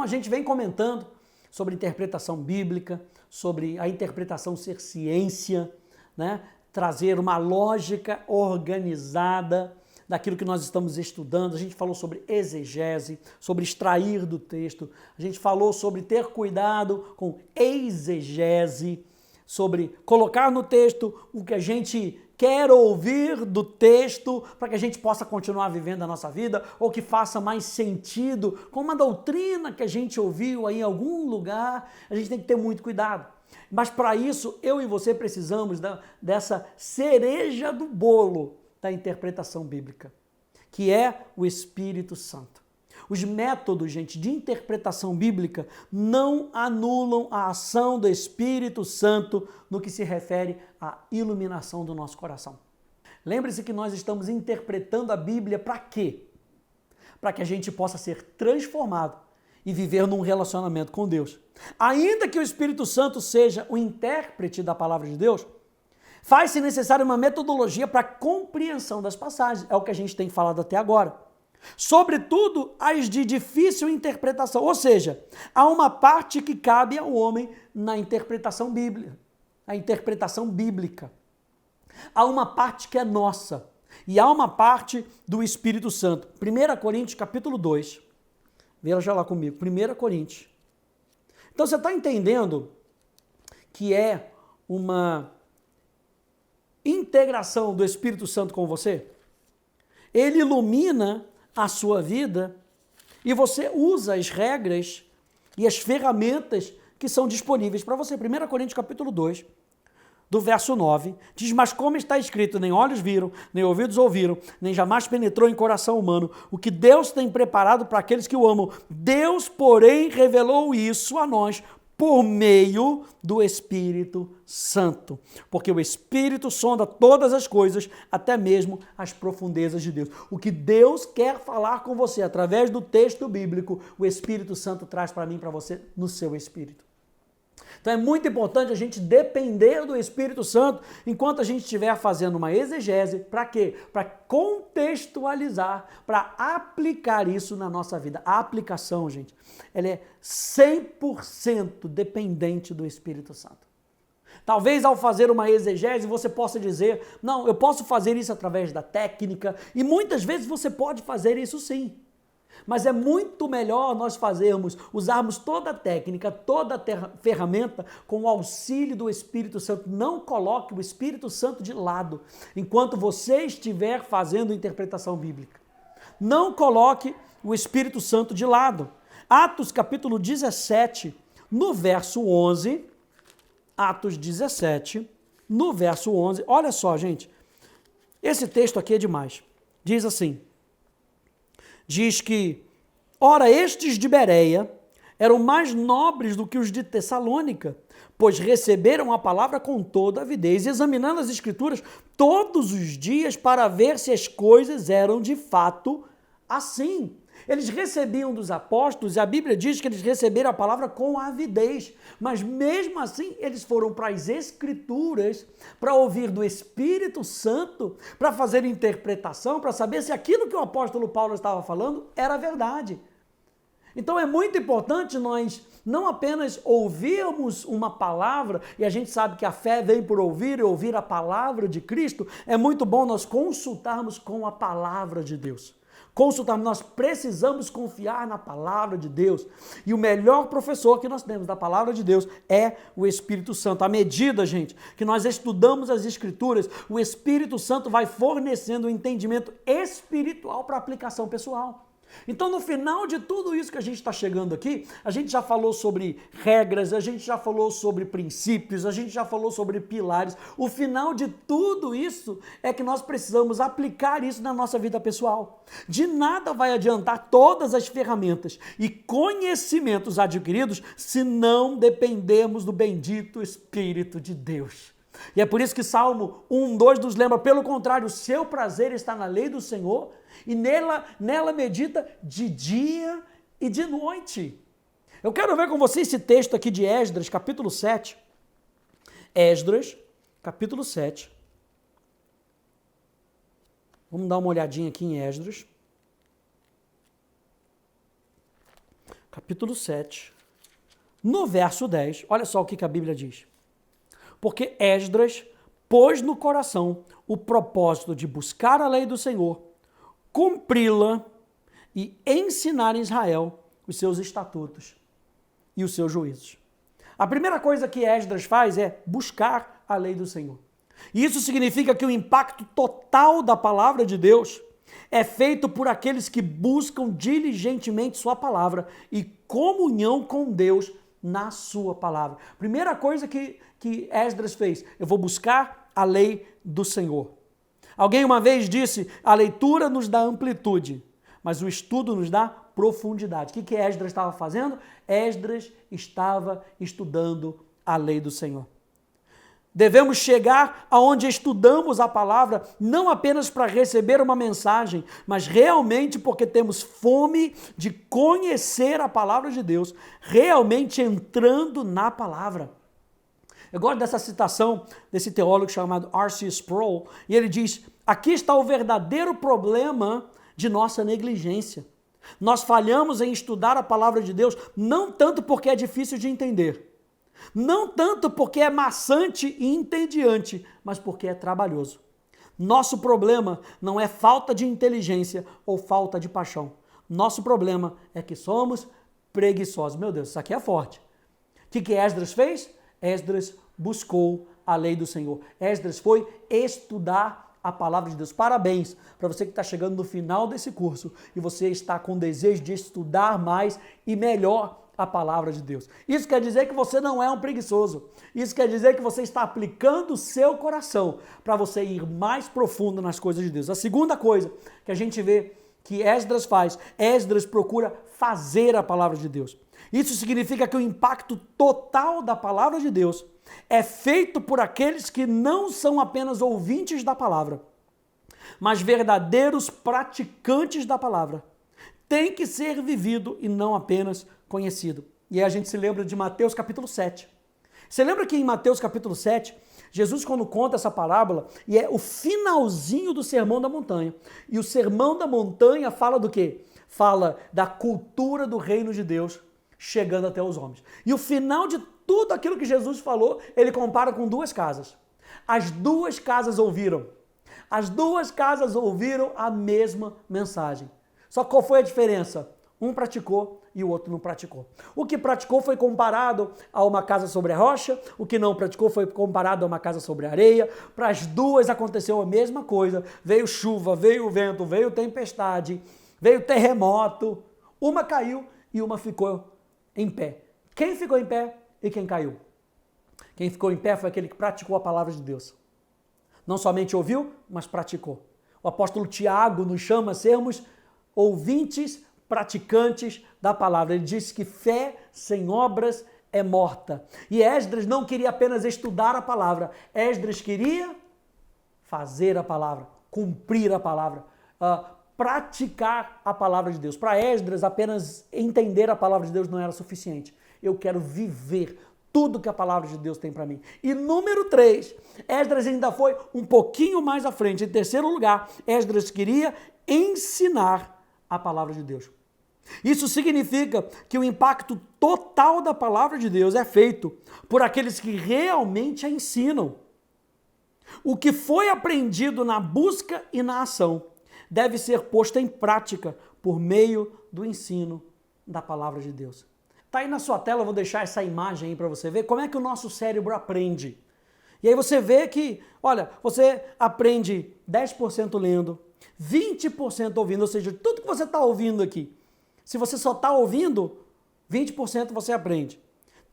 Bom, a gente vem comentando sobre interpretação bíblica, sobre a interpretação ser ciência, né? Trazer uma lógica organizada daquilo que nós estamos estudando. A gente falou sobre exegese, sobre extrair do texto. A gente falou sobre ter cuidado com exegese, sobre colocar no texto o que a gente quer ouvir do texto para que a gente possa continuar vivendo a nossa vida ou que faça mais sentido com uma doutrina que a gente ouviu aí em algum lugar. A gente tem que ter muito cuidado. Mas para isso, eu e você precisamos dessa cereja do bolo da interpretação bíblica, que é o Espírito Santo. Os métodos, gente, de interpretação bíblica não anulam a ação do Espírito Santo no que se refere à iluminação do nosso coração. Lembre-se que nós estamos interpretando a Bíblia para quê? Para que a gente possa ser transformado e viver num relacionamento com Deus. Ainda que o Espírito Santo seja o intérprete da palavra de Deus, faz-se necessária uma metodologia para a compreensão das passagens. É o que a gente tem falado até agora. Sobretudo as de difícil interpretação. Ou seja, há uma parte que cabe ao homem na interpretação bíblica. A interpretação bíblica. Há uma parte que é nossa. E há uma parte do Espírito Santo. 1 Coríntios capítulo 2. Veja lá comigo. 1 Coríntios. Então você está entendendo que é uma integração do Espírito Santo com você? Ele ilumina a sua vida e você usa as regras e as ferramentas que são disponíveis para você. 1 Coríntios capítulo 2, do verso 9, diz: mas como está escrito, nem olhos viram, nem ouvidos ouviram, nem jamais penetrou em coração humano o que Deus tem preparado para aqueles que o amam. Deus, porém, revelou isso a nós por meio do Espírito Santo. Porque o Espírito sonda todas as coisas, até mesmo as profundezas de Deus. O que Deus quer falar com você através do texto bíblico, o Espírito Santo traz para mim e para você no seu espírito. Então é muito importante a gente depender do Espírito Santo enquanto a gente estiver fazendo uma exegese. Para quê? Para contextualizar, para aplicar isso na nossa vida. A aplicação, gente, ela é 100% dependente do Espírito Santo. Talvez ao fazer uma exegese você possa dizer: não, eu posso fazer isso através da técnica, e muitas vezes você pode fazer isso sim. Mas é muito melhor nós usarmos toda a técnica, toda a ferramenta com o auxílio do Espírito Santo. Não coloque o Espírito Santo de lado enquanto você estiver fazendo interpretação bíblica. Não coloque o Espírito Santo de lado. Atos capítulo 17, no verso 11, Atos 17, no verso 11, olha só, gente, esse texto aqui é demais. Diz assim: diz que, ora, estes de Bereia eram mais nobres do que os de Tessalônica, pois receberam a palavra com toda avidez, examinando as Escrituras todos os dias para ver se as coisas eram de fato assim. Eles recebiam dos apóstolos, e a Bíblia diz que eles receberam a palavra com avidez, mas mesmo assim eles foram para as Escrituras para ouvir do Espírito Santo, para fazer interpretação, para saber se aquilo que o apóstolo Paulo estava falando era verdade. Então é muito importante nós não apenas ouvirmos uma palavra, e a gente sabe que a fé vem por ouvir e ouvir a palavra de Cristo. É muito bom nós consultarmos com a palavra de Deus. Nós precisamos confiar na palavra de Deus. E o melhor professor que nós temos da palavra de Deus é o Espírito Santo. À medida, gente, que nós estudamos as Escrituras, o Espírito Santo vai fornecendo um entendimento espiritual para aplicação pessoal. Então, no final de tudo isso que a gente está chegando aqui, a gente já falou sobre regras, a gente já falou sobre princípios, a gente já falou sobre pilares. O final de tudo isso é que nós precisamos aplicar isso na nossa vida pessoal. De nada vai adiantar todas as ferramentas e conhecimentos adquiridos se não dependermos do bendito Espírito de Deus. E é por isso que Salmo 1:2 nos lembra: pelo contrário, o seu prazer está na lei do Senhor, e nela medita de dia e de noite. Eu quero ver com você esse texto aqui de Esdras, capítulo 7. Esdras, capítulo 7. Vamos dar uma olhadinha aqui em Esdras. capítulo 7, no verso 10, olha só o que a Bíblia diz. Porque Esdras pôs no coração o propósito de buscar a lei do Senhor, cumpri-la e ensinar em Israel os seus estatutos e os seus juízos. A primeira coisa que Esdras faz é buscar a lei do Senhor. E isso significa que o impacto total da palavra de Deus é feito por aqueles que buscam diligentemente sua palavra e comunhão com Deus na sua palavra. Primeira coisa que Esdras fez, eu vou buscar a lei do Senhor. Alguém uma vez disse, a leitura nos dá amplitude, mas o estudo nos dá profundidade. O que Esdras estava fazendo? Esdras estava estudando a lei do Senhor. Devemos chegar aonde estudamos a palavra, não apenas para receber uma mensagem, mas realmente porque temos fome de conhecer a palavra de Deus, realmente entrando na palavra. Eu gosto dessa citação desse teólogo chamado R.C. Sproul, e ele diz, aqui está o verdadeiro problema de nossa negligência. Nós falhamos em estudar a palavra de Deus, não tanto porque é difícil de entender, não tanto porque é maçante e entediante, mas porque é trabalhoso. Nosso problema não é falta de inteligência ou falta de paixão. Nosso problema é que somos preguiçosos. Meu Deus, isso aqui é forte. O que Esdras fez? Esdras buscou a lei do Senhor. Esdras foi estudar a palavra de Deus. Parabéns para você que está chegando no final desse curso e você está com desejo de estudar mais e melhor a palavra de Deus. Isso quer dizer que você não é um preguiçoso. Isso quer dizer que você está aplicando o seu coração para você ir mais profundo nas coisas de Deus. A segunda coisa que a gente vê que Esdras faz, Esdras procura fazer a palavra de Deus. Isso significa que o impacto total da palavra de Deus é feito por aqueles que não são apenas ouvintes da palavra, mas verdadeiros praticantes da palavra. Tem que ser vivido e não apenas conhecido. E aí a gente se lembra de Mateus capítulo 7. Você lembra que em Mateus capítulo 7, Jesus quando conta essa parábola, e é o finalzinho do Sermão da Montanha, e o Sermão da Montanha fala do quê? Fala da cultura do reino de Deus chegando até os homens. E o final de tudo aquilo que Jesus falou, ele compara com duas casas. As duas casas ouviram. As duas casas ouviram a mesma mensagem. Só que qual foi a diferença? Um praticou e o outro não praticou. O que praticou foi comparado a uma casa sobre a rocha, o que não praticou foi comparado a uma casa sobre a areia. Para as duas aconteceu a mesma coisa. Veio chuva, veio vento, veio tempestade, veio terremoto. Uma caiu e uma ficou em pé. Quem ficou em pé e quem caiu? Quem ficou em pé foi aquele que praticou a palavra de Deus. Não somente ouviu, mas praticou. O apóstolo Tiago nos chama a sermos ouvintes, praticantes da palavra. Ele disse que fé sem obras é morta. E Esdras não queria apenas estudar a palavra, Esdras queria fazer a palavra, cumprir a palavra, praticar a palavra de Deus. Para Esdras, apenas entender a palavra de Deus não era suficiente. Eu quero viver tudo que a palavra de Deus tem para mim. E número 3, Esdras ainda foi um pouquinho mais à frente. Em terceiro lugar, Esdras queria ensinar a palavra de Deus. Isso significa que o impacto total da palavra de Deus é feito por aqueles que realmente a ensinam. O que foi aprendido na busca e na ação deve ser posto em prática por meio do ensino da palavra de Deus. Tá aí na sua tela, eu vou deixar essa imagem aí para você ver como é que o nosso cérebro aprende. E aí você vê que, olha, você aprende 10% lendo, 20% ouvindo, ou seja, tudo que você está ouvindo aqui. Se você só está ouvindo, 20% você aprende.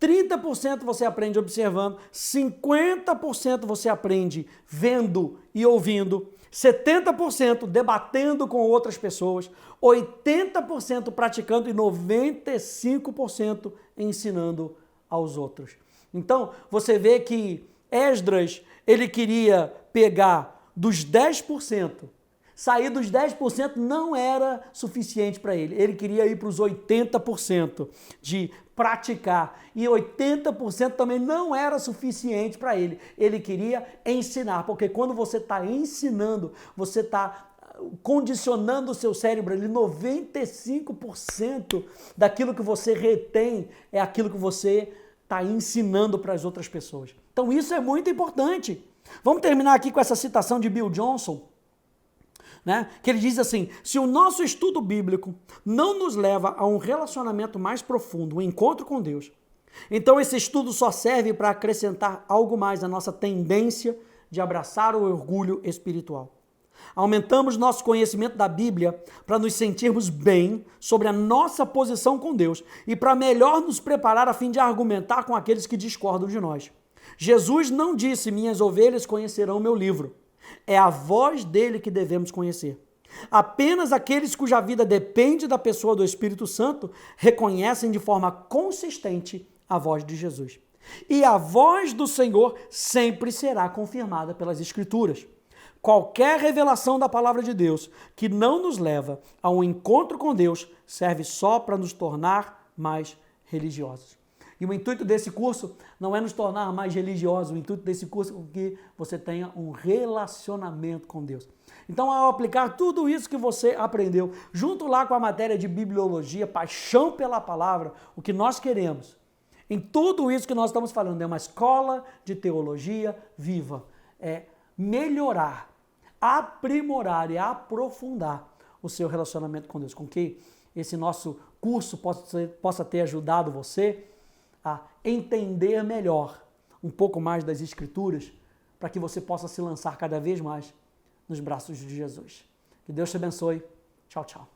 30% você aprende observando, 50% você aprende vendo e ouvindo, 70% debatendo com outras pessoas, 80% praticando e 95% ensinando aos outros. Então, você vê que Esdras, ele queria pegar dos 10%, sair dos 10% não era suficiente para ele. Ele queria ir para os 80% de praticar. E 80% também não era suficiente para ele. Ele queria ensinar, porque quando você está ensinando, você está condicionando o seu cérebro ali, 95% daquilo que você retém é aquilo que você está ensinando para as outras pessoas. Então isso é muito importante. Vamos terminar aqui com essa citação de Bill Johnson, né? Que ele diz assim: se o nosso estudo bíblico não nos leva a um relacionamento mais profundo, um encontro com Deus, então esse estudo só serve para acrescentar algo mais à nossa tendência de abraçar o orgulho espiritual. Aumentamos nosso conhecimento da Bíblia para nos sentirmos bem sobre a nossa posição com Deus e para melhor nos preparar a fim de argumentar com aqueles que discordam de nós. Jesus não disse: minhas ovelhas conhecerão o meu livro. É a voz dele que devemos conhecer. Apenas aqueles cuja vida depende da pessoa do Espírito Santo reconhecem de forma consistente a voz de Jesus. E a voz do Senhor sempre será confirmada pelas Escrituras. Qualquer revelação da palavra de Deus que não nos leva a um encontro com Deus serve só para nos tornar mais religiosos. E o intuito desse curso não é nos tornar mais religiosos, o intuito desse curso é que você tenha um relacionamento com Deus. Então, ao aplicar tudo isso que você aprendeu, junto lá com a matéria de bibliologia, paixão pela palavra, o que nós queremos, em tudo isso que nós estamos falando, é uma escola de teologia viva, é melhorar, aprimorar e aprofundar o seu relacionamento com Deus, com que esse nosso curso possa ter ajudado você a entender melhor um pouco mais das Escrituras, para que você possa se lançar cada vez mais nos braços de Jesus. Que Deus te abençoe. Tchau, tchau.